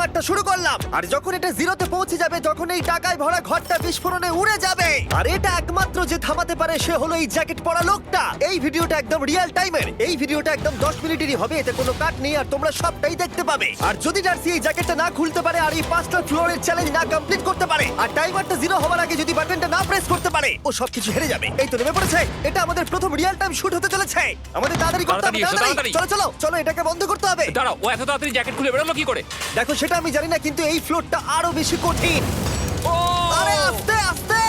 টাইমারটা শুরু করলাম, আর যখন এটা জিরোতে পৌঁছে যাবে তখন এই টাকায় ভরা ঘরটা বিস্ফোরণে উড়ে যাবে। আর এটা একমাত্র যে থামাতে পারে সে হলো এই জ্যাকেট পরা লোকটা। এই ভিডিওটা একদম রিয়েল টাইমের, এই ভিডিওটা একদম 10 মিনিটেরই হবে, এতে কোনো কাট নেই আর তোমরা সবটাই দেখতে পাবে। আর যদি ডার্সি এই জ্যাকেটটা না খুলতে পারে আর এই 5টা ফ্লোরের চ্যালেঞ্জ না কমপ্লিট করতে পারে আর টাইমারটা জিরো হওয়ার আগে যদি বাটনটা না প্রেস করতে পারে, ও সবকিছু হেরে যাবে। এই তো নেমে পড়েছে, এটা আমাদের প্রথম রিয়েল টাইম শুট হতে চলেছে। আমাদের তাড়াতাড়ি করতে হবে, তাড়াতাড়ি। চলো চলো চলো, এটাকে বন্ধ করতে হবে। দাঁড়াও, ও এত তাড়াতাড়ি জ্যাকেট খুলে বেরোলো কি করে? দেখো সেটা আমি জানি না, কিন্তু এই ফ্লোরটা আরো বেশি কঠিন। ও আরে আস্তে আস্তে।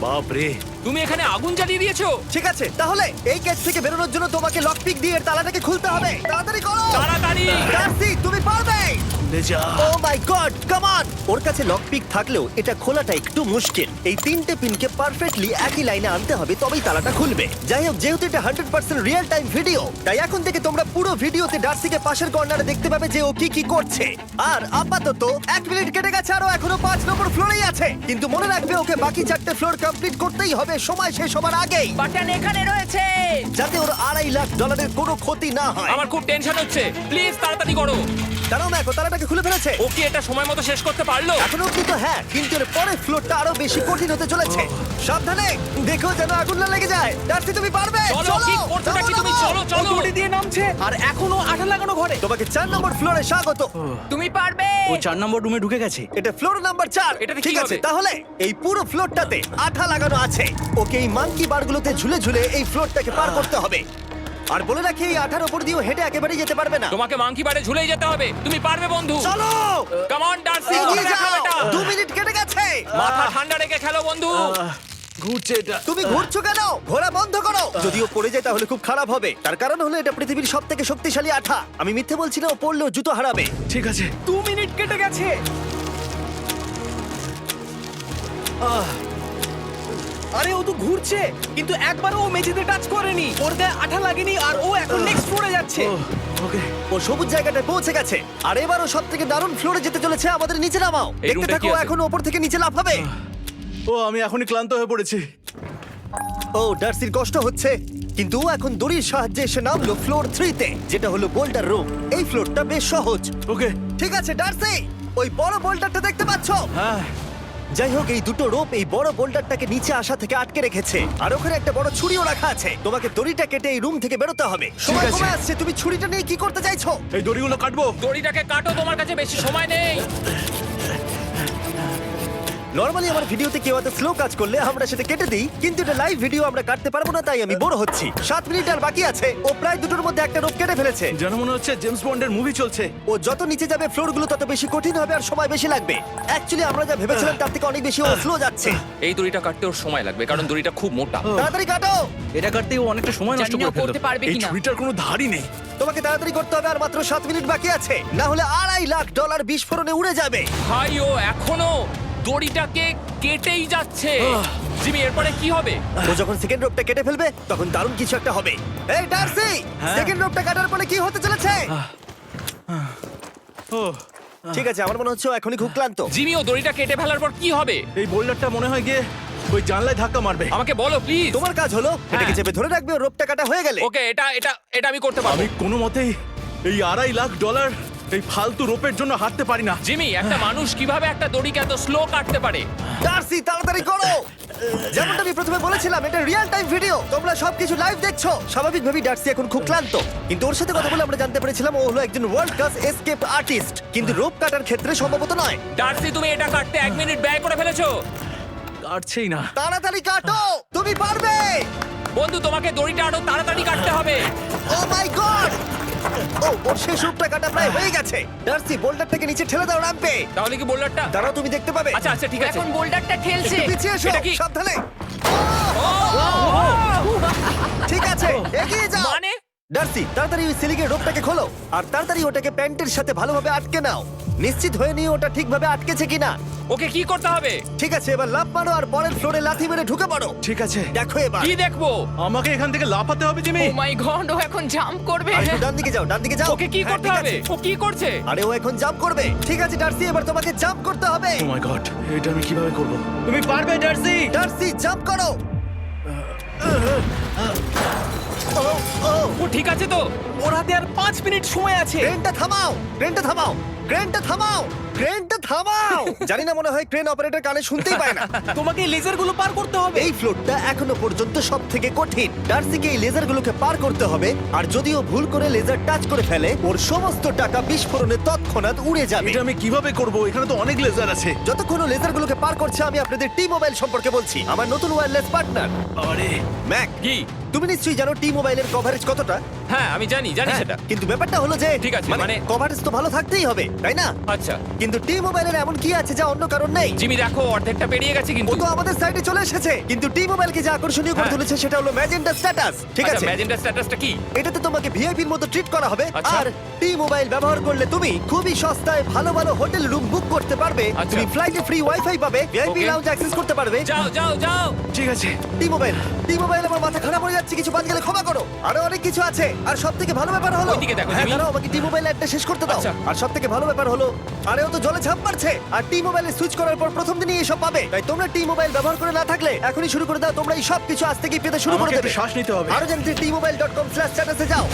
বাপ রে, তুমি এখানে আগুন জ্বালিয়ে দিয়েছো। ঠিক আছে, তাহলে এই কেস থেকে বেরোনোর জন্য তোমাকে লকপিক দিয়ে এর তালাটাকে খুলতে হবে। তাড়াতাড়ি করো তাড়াতাড়ি। ডার্সি, তুমি পারবে। খুলে যা। ও মাই গড, কাম অন। ওর কাছে লকপিক থাকলেও এটা খোলাটা একটু মুশকিল। এই 3টে পিনকে পারফেক্টলি একই লাইনে আনতে হবে, তবেই তালাটা খুলবে। যাই হোক, যেহেতু এটা 100% রিয়েল টাইম ভিডিও, তাই এখন থেকে তোমরা পুরো ভিডিওতে ডার্সিকে পাশের কর্নারে দেখতে পাবে যে ও কি কি করছে। আর আপাতত 1 মিনিট কেটে গেছে, আরো এখনো 5 নম্বর ফ্লোরেই আছে। কিন্তু মনে রাখবে ওকে বাকি 4টে ফ্লোর কমপ্লিট করতেই হবে সময় শেষ হবার আগেই, বাটন এখানে রয়েছে। যাতে ওর $2.5 লাখ কোনো ক্ষতি না হয়। আমার খুব টেনশন হচ্ছে, প্লিজ তাড়াতাড়ি করো। কারণ দেখো তালাটাকে খুলে ফেলেছে। ও কি এটা সময় মতো শেষ করতে পারলো? এখনো অব্দি তো হ্যাঁ, কিন্তু এর পরের ফ্লোরটা আরো বেশি কঠিন হতে চলেছে। সাবধানে, দেখো যেন আগুন না লেগে যায়। ডার্সি, তুমি পারবে। চলো, কি করছো নাকি তুমি? চলো চলো। দড়ি দিয়ে নামছে আর এখনো আঠা লাগানো ঘরে। তোমাকে 4 নম্বর ফ্লোরে স্বাগত। তুমি পারবে। ও 4 নম্বর রুমে ঢুকে গেছে। এটা ফ্লোর নাম্বার 4। এটাতে কি ঠিক আছে, হবে? তাহলে এই পুরো ফ্লোরটাতে আঠা লাগানো আছে। ওকে এই মাঙ্কি বারগুলোতে ঝুলে ঝুলে এই ফ্লোরটাকে পার করতে হবে। আর বলে রাখি, এই আঠার উপর দিয়েও হেঁটে একেবারেই যেতে পারবে না। তোমাকে মাংকি বারে ঝুলেই যেতে হবে। তুমি পারবে বন্ধু। চলো, কাম অন ডার্সি, এগিয়ে করে দেখাও যাও। এটা। 2 মিনিট কেটে গেছে। মাথা ঠান্ডা রেখে খেলো বন্ধু। ঘুরছে এটা। তুমি ঘুরছো কেন? ঘোরা বন্ধ করো। যদিও পড়ে যায় তাহলে খুব খারাপ হবে। তার কারণ হলো এটা পৃথিবীর সবথেকে শক্তিশালী আঠা। আমি মিথ্যে বলছি না, ও পড়লেও জুতো হারাবে। ঠিক আছে। 2 মিনিট কেটে গেছে। আরে ও তো ঘুরছে, কিন্তু একবারও ও মেঝেতে টাচ করেনি। ওর গায়ে আঠা লাগেনি আর ও এখন নেক্সট ফ্লোরে যাচ্ছে। ওকে। ও সবুজ জায়গাটায় পৌঁছে গেছে। আর এবারও সব থেকে দারুণ ফ্লোরে যেতে চলেছে। আমাদের নিচে নামাও। এই দেখতে রুমটা থাকো, কি আছে? এখন ওপর থেকে নিচে লাফাবে। ও আমি এখনই ক্লান্ত হয়ে পড়েছি। ও ডার্সির কষ্ট হচ্ছে, কিন্তু ও এখন দড়ির সাহায্যে এসে নামলো ফ্লোর 3-তে, যেটা হলো বোল্ডার রুম। এই ফ্লোরটা বেশ সহজ। ওকে। ঠিক আছে ডার্সি, ওই বড় বোল্ডারটা দেখতে পাচ্ছো? হ্যাঁ। যাই হোক, এই দুটো রোপ এই বড় বোল্ডারটাকে নিচে আসা থেকে আটকে রেখেছে। আর ওখানে একটা বড় ছুরিও রাখা আছে। তোমাকে দড়িটা কেটে এই রুম থেকে বেরোতে হবে। সময় আছে। কমে আসছে, তুমি ছুরিটা নিয়ে কি করতে চাইছো? এই দড়িগুলো কাটবো। দড়িটাকে কাটো, তোমার কাছে বেশি সময় নেই। নরমালি আমার ভিডিওতে কেউ এত স্লো কাজ করলে আমরা সেটা কেটে দিই, কিন্তু এটা লাইভ ভিডিও আমরা কাটতে পারবো না, তাই আমি বোর হচ্ছি। 7 মিনিট আর বাকি আছে। ও প্রায় দুটোর মধ্যে একটা রোপ কেটে ফেলেছে। যেন মনে হচ্ছে জেমস বন্ডের মুভি চলছে। ও যত নিচে যাবে ফ্লোরগুলো তত বেশি কঠিন হবে আর সময় বেশি লাগবে। অ্যাকচুয়ালি আমরা যা ভেবেছিলাম তার থেকে অনেক বেশি ও স্লো যাচ্ছে। এই দড়িটা কাটতে ওর সময় লাগবে, কারণ দড়িটা খুব মোটা। তাড়াতাড়ি কাটো। এটা কাটতে ও অনেকটা সময় নষ্ট জানি না করে ফেললো। করতে পারবে এই কিনা। ছুরিটার কোনো ধারই নেই। তোমাকে তাড়াতাড়ি করতে হবে, আর মাত্র 7 মিনিট বাকি আছে, না হলে $2.5 লাখ বিস্ফোরণে উড়ে যাবে। ভাই ও এখনো দড়িটাকে কেটেই যাচ্ছে। জিমি, এরপরে কি হবে? ও যখন সেকেন্ড রোপটা কেটে ফেলবে তখন দারুণ কিছু একটা হবে। এই ডার্সি, সেকেন্ড রোপটা কাটার পরে কি হতে চলেছে? ও ঠিক আছে, আমার মনে হচ্ছে ও এখনই খুব ক্লান্ত। জিমি, ও দড়িটা কেটে ফেলার পর কি হবে? এই বোল্ডারটা মনে হয় গিয়ে ওই জানলায় ধাক্কা মারবে। আমাকে বলো প্লিজ। তোমার কাজ হলো এটাকে চেপে ধরে রাখবে, ও রোপটা কাটা হয়ে গেলে। ওকে, এটা এটা এটা আমি করতে পারবো। আমি কোনো মতেই এই $2.5 লাখ এই ফালতু রোপের জন্য হাঁটতে পারি না। জিমি, একটা মানুষ কিভাবে একটা দড়িকে এত স্লো কাটতে পারে? ডার্সি, তাড়াতাড়ি করো। যেমনটা আমি প্রথমে বলেছিলাম, এটা রিয়েল টাইম ভিডিও, তোমরা সবকিছু লাইভ দেখছো। স্বাভাবিকভাবেই ডার্সি এখন খুব ক্লান্ত, কিন্তু ওর সাথে কথা বলে আমরা জানতে পেরেছিলাম ও হলো একজন ওয়ার্ল্ড ক্লাস এসকেপ আর্টিস্ট, কিন্তু রোপ কাটার ক্ষেত্রে সম্ভবত নয়। ডার্সি, তুমি এটা কাটতে 1 মিনিট ব্যয় করে ফেলেছো। কাটছেই না। তাড়াতাড়ি কাটো, তুমি পারবে। বন্ধু, তোমাকে দড়িটা আরো তাড়াতাড়ি কাটতে হবে। ও মাই গড! ওর শেষ রূপটা কাটা প্রায় হয়ে গেছে। ডার্সি, বোল্ডারটাকে নিচে ঠেলে দাও রাম্পে। তাহলে কি বোল্ডারটা? দাঁড়াও, তুমি দেখতে পাবে। আচ্ছা আচ্ছা, ঠিক আছে। এখন বোল্ডারটা ঠেলছে। একটু পিছিয়ে এসো, এটা কি? সাবধানে। ঠিক আছে, এগিয়ে যাও। মানে? ডার্সি, তাড়াতাড়ি ওই সিলিংয়ের রোপটাকে খোলো আর তাড়াতাড়ি ওটাকে প্যান্টের সাথে ভালোভাবে আটকে নাও। নিশ্চিত হয়ে নিও ওটা ঠিকভাবে আটকেছে কিনা। ওকে কি করতে হবে? ঠিক আছে, এবার লাফ মারো আর পরের ফ্লোরে লাথি মেরে ঢুকে পড়ো। ঠিক আছে। দেখো এবার। কি দেখবো? আমাকে এখান থেকে লাফাতে হবে জিমি। ও মাই গড, ও এখন জাম্প করবে। আর একটু ডান দিকে যাও, ডান দিকে যাও। ওকে কি হ্যাঁ, করতে ঠিক হবে? আছে। ও কি করছে? আরে ও এখন জাম্প করবে। ঠিক আছে ডার্সি, এবার তোমাকে জাম্প করতে হবে। ও মাই গড, এটা আমি কিভাবে করব? তুমি পারবে ডার্সি। ডার্সি, জাম্প করো। ও, ও, ও ঠিক আছে তো? ওর হাতে আর 5 মিনিট সময় আছে। ট্রেনটা থামাও, ট্রেনটা থামাও। ক্রেনটা থামাও, ক্রেনটা থামাও। জানি না, মনে হয় ক্রেন অপারেটর কানে শুনতেই পায় না। তোমাকে এই লেজারগুলো পার করতে হবে। এই ফ্লোরটা এখনো পর্যন্ত সব থেকে কঠিন। ডার্সিকে এই লেজারগুলোকে পার করতে হবে, আর যদিও ভুল করে লেজার টাচ করে ফেলে, ওর সমস্ত টাকা বিস্ফোরণে তৎক্ষণাৎ উড়ে যাবে। এটা আমি কিভাবে করব? এখানে তো অনেক লেজার আছে। যতক্ষণ ও লেজারগুলোকে পার করছে, আমি আপনাদের টি মোবাইল সম্পর্কে বলছি, আমার নতুন ওয়্যারলেস পার্টনার। আরে ম্যাক, কি? তুমি নিশ্চয়ই জানো টি মোবাইলের কভারেজ কতটা? হ্যাঁ আমি জানি হ্যাঁ, সেটা। কিন্তু ব্যাপারটা হলো যে ঠিক আছে, মানে কভারেজ তো ভালো থাকতেই হবে, তাই না? আচ্ছা কিন্তু টি মোবাইলের এমন কি আছে যা অন্য কারণ নেই? জিমি দেখো অর্ধেকটা পেরিয়ে গেছে ও কিন্তু। তো আমাদের সাইডে চলে এসেছে, কিন্তু টি মোবাইলকে যে আকর্ষণীয় করে হ্যাঁ। তুলেছে সেটা হলো ম্যাজেন্টা স্ট্যাটাস। ঠিক আছে, ম্যাজেন্টা স্ট্যাটাসটা কি? এটাতে তোমাকে ভিআইপির মতো ট্রিট করা হবে। আচ্ছা। আর টি মোবাইল ব্যবহার করলে তুমি খুবই সস্তায় ভালো ভালো হোটেল রুম বুক করতে পারবে। আচ্ছা। তুমি ফ্লাইটে ফ্রি ওয়াইফাই পাবে, ভিআইপি Okay. লাউঞ্জ অ্যাক্সেস করতে পারবে। যাও যাও যাও। ঠিক আছে। টি মোবাইল, টি মোবাইল, আমার মাথা খারাপ হয়ে যাচ্ছে, কিছু বাদ গেলে ক্ষমা করো। আরো অনেক কিছু আছে, আর সব থেকে ভালো ব্যাপার হলো, ওইদিকে দেখো, হ্যাঁ জিমি। দাঁড়াও, আমাকে টি মোবাইল একটা শেষ করতে দাও। আচ্ছা। আর সব থেকে ভালো ব্যাপার হলো, আরে ও তো জলে ঝাঁপ মারছে, আর টি মোবাইলে সুইচ করার পর প্রথম দিনই এসব পাবে। তাই তোমরা টি মোবাইল ব্যবহার করে না থাকলে এখনই শুরু করে দাও। তোমরা এই সব কিছু আজ থেকেই পেতে শুরু করে আমাকে দেবে। একটু শ্বাস নিতে হবে। আরো জানতে tmobile.com/status এ যাও।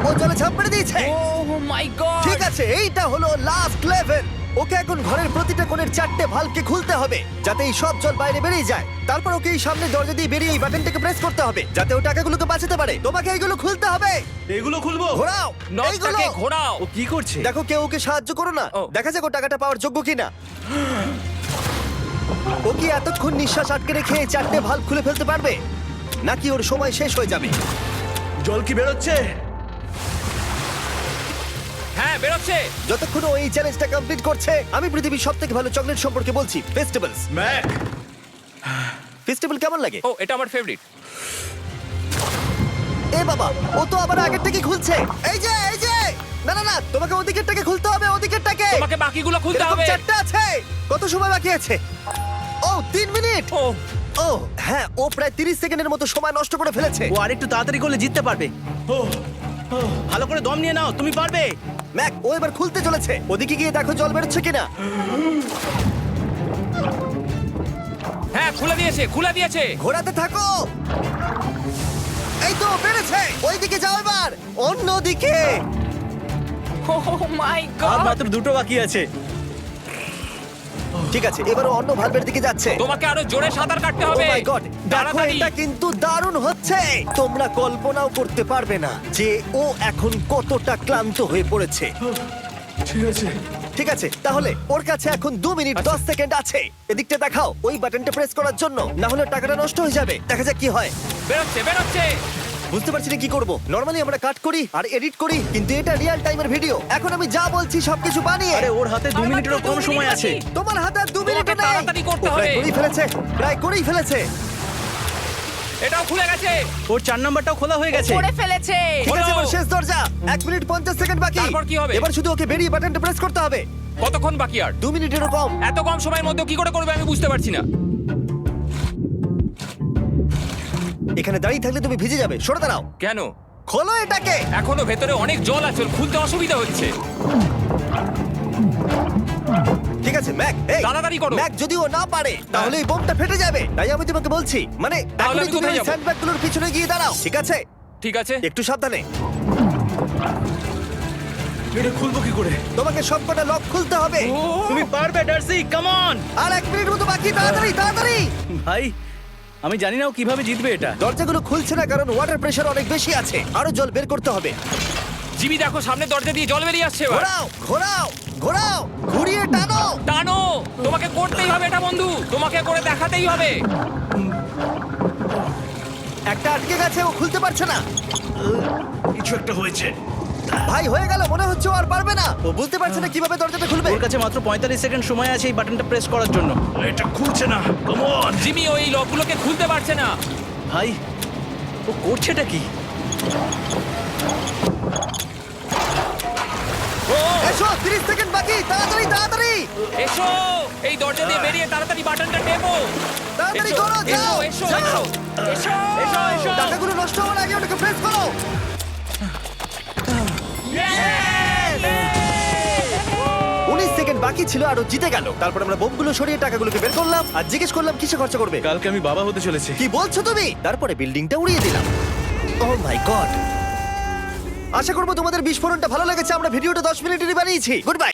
ও জলে ঝাঁপ মেরে দিয়েছে। ও মাই গড। ঠিক আছে, এইটা হলো লাস্ট লেভেল। ওকে এখন ঘরের প্রতিটা কোণের 4টে ভালভকে খুলতে হবে, যাতে এই সব জল বাইরে বেরিয়ে যায়। তারপর ওকে এই সামনে দরজা দিয়ে বেরিয়ে এই বাটনটাকে প্রেস করতে হবে, যাতে ও টাকাগুলোকে বাঁচাতে পারে। তোমাকে এইগুলো খুলতে হবে। এগুলো খুলবো? ঘোরাও এইগুলো। নটটাকে ঘোরাও। ও কি করছে? দেখো, কেউ ওকে সাহায্য করো না। ও। দেখা যাক ও টাকাটা পাওয়ার যোগ্য কিনা। ও কি এতক্ষণ নিঃশ্বাস আটকে রেখে এই 4টে ভালভ খুলে ফেলতে পারবে, নাকি ওর সময় শেষ হয়ে যাবে? জল কি বেরোচ্ছে? হ্যাঁ বেরোচ্ছে। যতক্ষণ ও এই চ্যালেঞ্জটা কমপ্লিট করছে, আমি পৃথিবীর সবথেকে ভালো চকলেট সম্পর্কে বলছি, ফেস্টিভ্যালস। ম্যাক, ফেস্টিভ্যাল কেমন লাগে? ও এটা আমার ফেভারিট। এ বাবা, ও তো আবার আগেরটাকে খুলছে। এই যে, এই যে, না না না, তোমাকে ওদিকেরটাকে খুলতে হবে, ওদিকেরটাকে। তোমাকে বাকিগুলো খুলতে এরকম হবে। 4টা আছে। কত সময় বাকি আছে? ও 3 মিনিট। ও ও হ্যাঁ, ও প্রায় 30 সেকেন্ডের মতো সময় নষ্ট করে ফেলেছে। ও আরেকটু তাড়াতাড়ি করলে জিততে পারবে। ভালো করে দম নিয়ে নাও, তুমি পারবে। ম্যাক, ও এবার খুলতে চলেছে। ওদিকে গিয়ে দেখো জল বেরোচ্ছে কিনা। হ্যাঁ খুলে দিয়েছে, খুলে দিয়েছে। ঘোরাতে থাকো। এই তো বেড়েছে। ওইদিকে যাও এবার, অন্যদিকে। ও মাই আর গড। মাত্র দুটো বাকি আছে। ঠিক আছে, এবার ও অন্য ভালভের দিকে যাচ্ছে। তোমাকে আরো জোরে সাঁতার কাটতে ও হবে। মাই গড, দেখো তাড়াতাড়ি। এটা কিন্তু দারুণ হচ্ছে। তোমরা কল্পনাও করতে পারবে না যে ও এখন কতটা ক্লান্ত হয়ে পড়েছে। ঠিক আছে। ঠিক আছে, তাহলে ওর কাছে এখন 2 মিনিট 10 সেকেন্ড আছে। এদিকটা দেখাও, ওই বাটনটা প্রেস করার জন্য, না হলে টাকাটা নষ্ট হয়ে যাবে। দেখা যাক কি হয়। বেরোচ্ছে বেরোচ্ছে। বুঝতে পারছি না কি করব। নরমালি আমরা কাট করি আর এডিট করি, কিন্তু এটা রিয়েল টাইমের ভিডিও। এখন আমি যা বলছি সবকিছু বানিয়ে। আরে ওর হাতে 2 মিনিটেরও কম সময় আছে। তোমার হাতে আর 2 মিনিট তোমাকে নেই। তাড়াতাড়ি করতে ও প্রায় হবে। করেই ফেলেছে, প্রায় করেই ফেলেছে। এটাও খুলে গেছে। ওর 4 নাম্বারটাও খোলা হয়ে গেছে। করে ফেলেছে। ঠিক আছে, হলো। এবার শেষ দরজা। 1 মিনিট 50 সেকেন্ড বাকি। তারপর কি হবে? এবার শুধু ওকে বেরিয়ে বাটনটা প্রেস করতে হবে। কতক্ষণ বাকি আর? 2 মিনিটেরও কম। এত কম সময়ের মধ্যে কি করে করবে আমি বুঝতে পারছি না। এখানে দাঁড়িয়ে থাকলে তুমি ভিজে যাবে, সরে দাঁড়াও। কেন? খোলো এটাকে। এখনো ভেতরে অনেক জল আছে, ওর খুলতে অসুবিধা হচ্ছে। ঠিক আছে ম্যাক, এই তাড়াতাড়ি করো। ম্যাক, যদি ও না পারে তাহলে এই বোমটা ফেটে যাবে। তাই আমি তোমাকে বলছি, মানে তাহলে এখনই আমি তুমি কোথায় ওই যাবো? স্যান্ডব্যাগগুলোর পিছনে গিয়ে দাঁড়াও, ঠিক আছে? ঠিক আছে। একটু সাবধানে। এটা খুলবো কি করে? তোমাকে সবকটা লক খুলতে হবে। তুমি পারবে ডার্সি, কাম অন। আর 1 মিনিট মতো বাকি, তাড়াতাড়ি তাড়াতাড়ি। ভাই, আমি জানি না ও কিভাবে জিতবে এটা। দরজাগুলো খুলছে না কারণ ওয়াটার প্রেশার অনেক বেশি আছে। আরো জল বের করতে হবে। জিমি দেখো সামনে দরজা দিয়ে জল বেরিয়ে আসছে এবার। ঘোরাও ঘোরাও ঘোরাও, ঘুরিয়ে টানো। টানো। তোমাকে করতেই হবে এটা বন্ধু, তোমাকে করে দেখাতেই হবে। একটা আটকে গেছে, ও খুলতে পারছে না। কিছু একটা হয়েছে। ভাই হয়ে গেল, মনে হচ্ছে ও আর পারবে না। ও বুঝতে পারছে না কিভাবে দরজাটা খুলবে। ওর কাছে মাত্র 45 সেকেন্ড সময় আছে এই বাটনটা প্রেস করার জন্য। এটা খুলছে না। Come on. জিমি ওই লকগুলোকে খুলতে পারছে না। ভাই, ও করছেটা কি? ও এসো, 30 সেকেন্ড বাকি, তাড়াতাড়ি তাড়াতাড়ি এসো, এই দরজা দিয়ে বেরিয়ে তাড়াতাড়ি বাটনটা টেপো। তাড়াতাড়ি এসো, করো, যাও এসো, যাও। এসো, এসো, এসো, এসো। টাকাগুলো নষ্ট হওয়ার আগে ওটাকে প্রেস করো। 19 সেকেন্ড বাকি ছিল আর ও জিতে গেল। তারপর আমরা বোমগুলো সরিয়ে টাকাগুলোকে বের করলাম আর জিজ্ঞেস করলাম কিসে খরচা করবে। কালকে আমি বাবা হতে চলেছি। কি বলছো তুমি? তারপরে বিল্ডিংটা উড়িয়ে দিলাম। ও মাই গড। আশা করবো তোমাদের বিস্ফোরণটা ভালো লেগেছে। আমরা ভিডিওটা 10 মিনিটেরই বানিয়েছি। Good bye.